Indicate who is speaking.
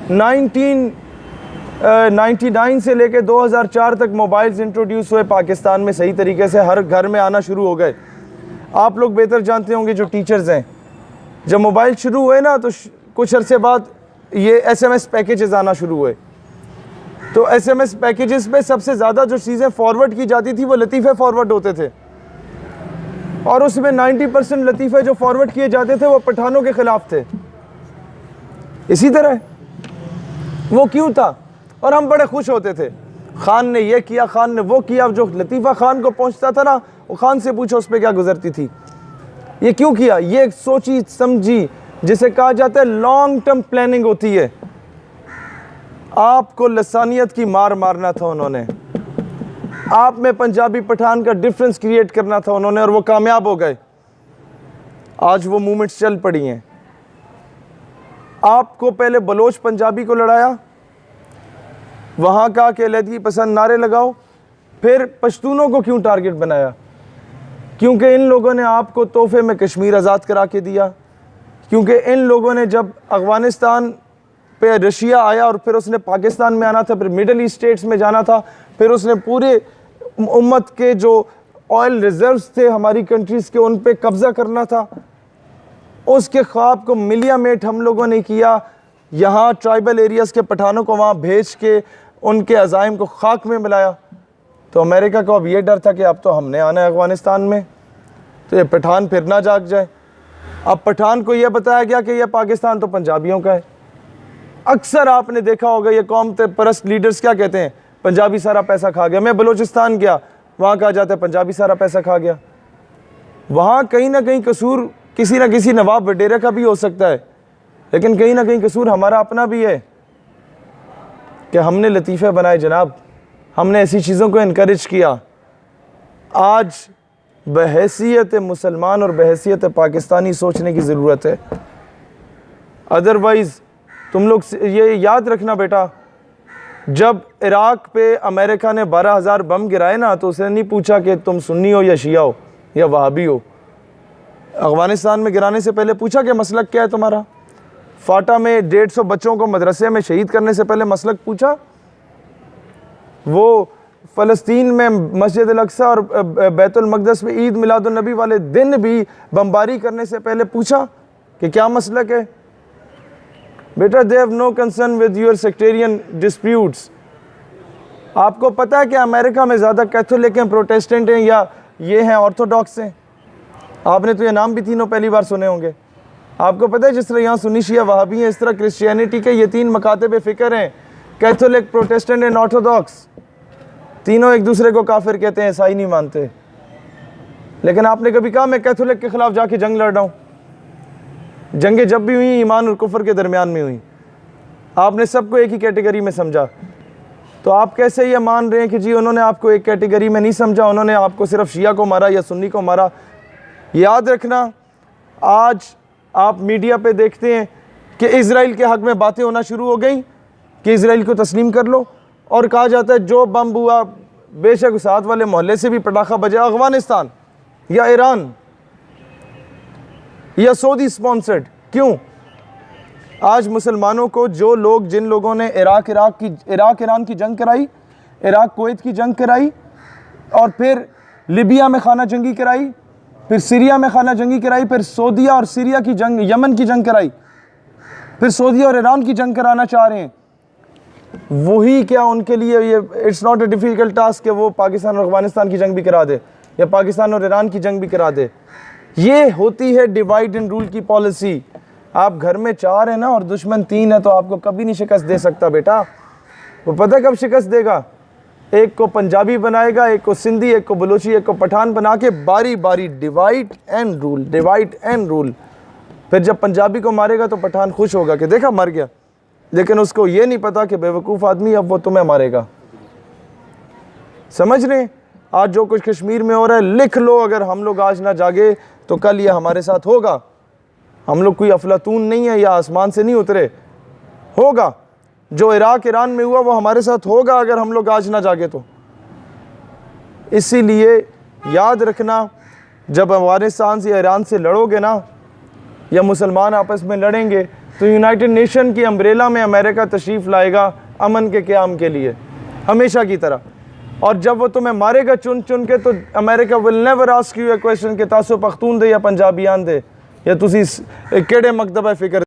Speaker 1: 1999 से लेके 2004 तक मोबाइल्स इंट्रोड्यूस हुए पाकिस्तान में, सही तरीके से हर घर में आना शुरू हो गए। आप लोग बेहतर जानते होंगे जो टीचर्स हैं, जब मोबाइल शुरू हुए ना तो कुछ अरसे बाद ये SMS पैकेजेस आना शुरू हुए। तो SMS पैकेजेस पे सबसे ज़्यादा जो चीज़ें फॉरवर्ड की जाती थी वो लतीफ़े फॉरवर्ड होते थे, और उसमें 90% लतीफ़े जो फॉरवर्ड किए जाते थे वो पठानों के ख़िलाफ़ थे। इसी तरह वो क्यों था, और हम बड़े खुश होते थे, खान ने ये किया, खान ने वो किया। जो लतीफ़ा खान को पहुंचता था ना, वो खान से पूछो उस पर क्या गुजरती थी, ये क्यों किया। ये एक सोची समझी, जिसे कहा जाता है लॉन्ग टर्म प्लानिंग होती है। आपको लसानियत की मार मारना था उन्होंने, आप में पंजाबी पठान का डिफरेंस क्रिएट करना था उन्होंने, और वो कामयाब हो गए। आज वो मूवमेंट्स चल पड़ी हैं। आपको पहले बलोच पंजाबी को लड़ाया, वहाँ का कि अलहदगी पसंद नारे लगाओ, फिर पश्तूनों को क्यों टारगेट बनाया, क्योंकि इन लोगों ने आपको तोहफे में कश्मीर आज़ाद करा के दिया। क्योंकि इन लोगों ने जब अफ़गानिस्तान पे रशिया आया और फिर उसने पाकिस्तान में आना था, फिर मिडल ईस्ट स्टेट्स में जाना था, फिर उसने पूरे उम्मत के जो ऑयल रिजर्व्स थे हमारी कंट्रीज़ के, उन पे कब्ज़ा करना था। उसके ख्वाब को मिलिया मेट हम लोगों ने किया। यहाँ ट्राइबल एरियाज़ के पठानों को वहाँ भेज के उनके अज़ाइम को खाक में मिलाया। तो अमेरिका को अब ये डर था कि अब तो हमने आना है अफ़गानिस्तान में, तो ये पठान फिर ना जाग जाए। अब पठान को यह बताया गया कि यह पाकिस्तान तो पंजाबियों का है। अक्सर आपने देखा होगा ये कौम परस्त लीडर्स क्या कहते हैं, पंजाबी सारा पैसा खा गया। मैं बलूचिस्तान गया, वहाँ कहा जाता है पंजाबी सारा पैसा खा गया। वहाँ कहीं ना कहीं कसूर किसी न किसी नवाब वडेरा का भी हो सकता है, लेकिन कहीं ना कहीं कसूर हमारा अपना भी है कि हमने लतीफ़े बनाए जनाब, हमने ऐसी चीज़ों को इनकरेज किया। आज बहैसियत मुसलमान और बहैसियत पाकिस्तानी सोचने की ज़रूरत है। अदरवाइज़ तुम लोग ये याद रखना बेटा, जब इराक़ पे अमेरिका ने 12,000 बम गिराए ना, तो उसने नहीं पूछा कि तुम सुन्नी हो या शिया हो या वहाबी हो। अफ़गानिस्तान में गिराने से पहले पूछा कि मसलक क्या है तुम्हारा। फाटा में 150 बच्चों को मदरसे में शहीद करने से पहले मसलक पूछा। वो फ़लस्तीन में मस्जिद अल-अक़सा और बैतुल मक़दस में ईद मिलादुन नबी वाले दिन भी बमबारी करने से पहले पूछा कि क्या मसलक है। बेटा, they have no concern with your sectarian disputes. आपको पता है कि अमेरिका में ज़्यादा कैथोलिक हैं, प्रोटेस्टेंट हैं, या ये हैं ऑर्थोडॉक्स हैं। आपने तो ये नाम भी तीनों पहली बार सुने होंगे। आपको पता है जिस तरह यहाँ सुन्नी शिया वहाबी हैं, इस तरह क्रिश्चियनिटी के ये 3 मकातब फ़िक्र हैं, कैथोलिक, प्रोटेस्टेंट एंड ऑर्थोडॉक्स। तीनों एक दूसरे को काफिर कहते हैं, ईसाई नहीं मानते। लेकिन आपने कभी कहा मैं कैथोलिक के ख़िलाफ़ जाके जंग लड़ रहा हूँ? जंगें जब भी हुई ईमान और कुफर के दरमियान में हुई। आपने सबको एक ही कैटेगरी में समझा। तो आप कैसे ये मान रहे हैं कि जी उन्होंने आपको एक कैटेगरी में नहीं समझा, उन्होंने आपको सिर्फ शिया को मारा या सुन्नी को मारा? याद रखना, आज आप मीडिया पे देखते हैं कि इज़राइल के हक़ में बातें होना शुरू हो गई कि इज़राइल को तस्लीम कर लो, और कहा जाता है जो बम हुआ बेशक साथ वाले मोहल्ले से भी पटाखा बजा, अफ़गानिस्तान या ईरान या सऊदी स्पॉन्सर्ड। क्यों? आज मुसलमानों को जो लोग, जिन लोगों ने इराक ईरान की जंग कराई, इराक कुवैत की जंग कराई, और फिर लिबिया में खाना जंगी कराई, फिर सीरिया में खाना जंगी कराई, फिर सऊदीया और सीरिया की जंग, यमन की जंग कराई, फिर सऊदी और ईरान की जंग कराना चाह रहे हैं, वही क्या उनके लिए ये it's not a difficult task कि वो पाकिस्तान और अफ़गानिस्तान की जंग भी करा दे या पाकिस्तान और ईरान की जंग भी करा दे। ये होती है डिवाइड एंड रूल की पॉलिसी। आप घर में 4 हैं ना और दुश्मन 3 है, तो आपको कभी नहीं शिकस्त दे सकता बेटा। वो पता कब शिकस्त देगा? एक को पंजाबी बनाएगा, एक को सिंधी, एक को बलोची, एक को पठान बना के बारी बारी divide and rule, divide and rule. फिर जब पंजाबी को मारेगा तो पठान खुश होगा कि देखा मर गया, लेकिन उसको ये नहीं पता कि बेवकूफ़ आदमी अब वो तुम्हें मारेगा। समझ रहे? आज जो कुछ कश्मीर में हो रहा है, लिख लो, अगर हम लोग आज ना जागे तो कल ये हमारे साथ होगा। हम लोग कोई अफलातून नहीं है या आसमान से नहीं उतरे, होगा। जो इराक ईरान में हुआ वो हमारे साथ होगा अगर हम लोग आज ना जागे तो। इसीलिए याद रखना, जब अफ़गानिस्तान से ईरान से लड़ोगे ना, या मुसलमान आपस में लड़ेंगे, तो यूनाइटेड नेशन की अम्ब्रेला में अमेरिका तशरीफ़ लाएगा अमन के क़याम के लिए, हमेशा की तरह। और जब वो तुम्हें मारेगा चुन चुन के, तो America will never ask U A question कि तासो पख्तून दे या पंजाबियान दे या तुसी केड़े मकतब फ़िक्र